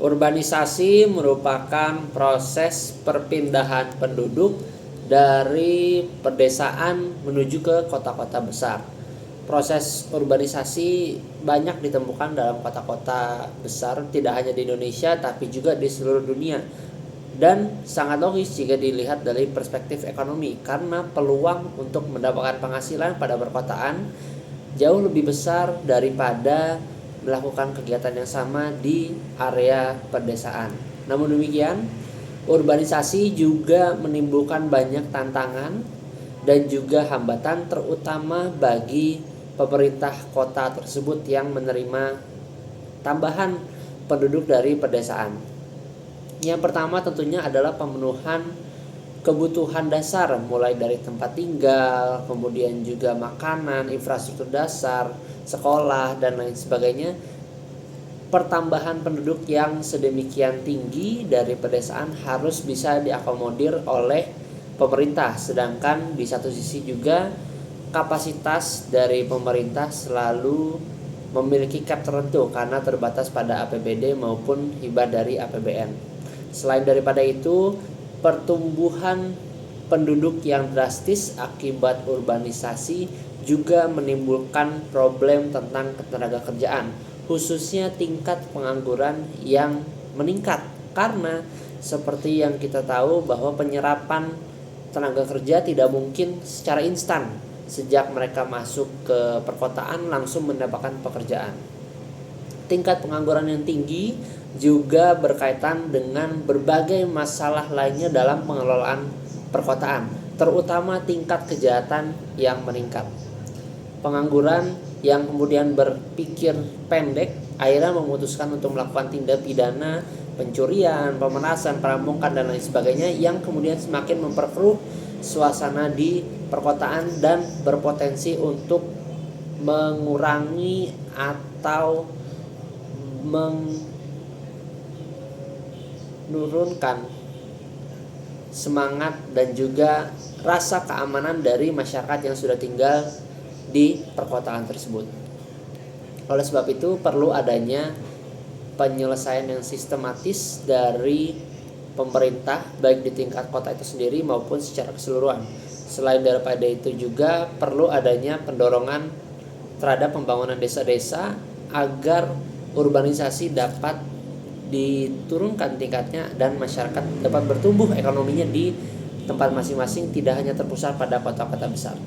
Urbanisasi merupakan proses perpindahan penduduk dari pedesaan menuju ke kota-kota besar. Proses urbanisasi banyak ditemukan dalam kota-kota besar, tidak hanya di Indonesia tapi juga di seluruh dunia. Dan sangat logis jika dilihat dari perspektif ekonomi, karena peluang untuk mendapatkan penghasilan pada perkotaan jauh lebih besar daripada melakukan kegiatan yang sama di area pedesaan. Namun demikian, urbanisasi juga menimbulkan banyak tantangan dan juga hambatan, terutama bagi pemerintah kota tersebut yang menerima tambahan penduduk dari pedesaan. Yang pertama tentunya adalah pemenuhan kebutuhan dasar, mulai dari tempat tinggal, kemudian juga makanan, infrastruktur dasar, sekolah, dan lain sebagainya. Pertambahan penduduk yang sedemikian tinggi dari pedesaan harus bisa diakomodir oleh pemerintah, sedangkan di satu sisi juga kapasitas dari pemerintah selalu memiliki cap tertentu karena terbatas pada APBD maupun hibah dari APBN. Selain daripada itu, pertumbuhan penduduk yang drastis akibat urbanisasi juga menimbulkan problem tentang ketenaga kerjaan, khususnya tingkat pengangguran yang meningkat, karena seperti yang kita tahu bahwa penyerapan tenaga kerja tidak mungkin secara instan. Sejak mereka masuk ke perkotaan langsung mendapatkan pekerjaan. Tingkat pengangguran yang tinggi juga berkaitan dengan berbagai masalah lainnya dalam pengelolaan perkotaan, terutama tingkat kejahatan yang meningkat. Pengangguran yang kemudian berpikir pendek akhirnya memutuskan untuk melakukan tindak pidana pencurian, pemerasan, perampokan, dan lain sebagainya, yang kemudian semakin memperkeruh suasana di perkotaan dan berpotensi untuk mengurangi atau menurunkan semangat dan juga rasa keamanan dari masyarakat yang sudah tinggal di perkotaan tersebut. Oleh sebab itu perlu adanya penyelesaian yang sistematis dari pemerintah, baik di tingkat kota itu sendiri maupun secara keseluruhan. Selain daripada itu juga perlu adanya pendorongan terhadap pembangunan desa-desa agar urbanisasi dapat diturunkan tingkatnya dan masyarakat dapat bertumbuh ekonominya di tempat masing-masing, tidak hanya terpusat pada kota-kota besar.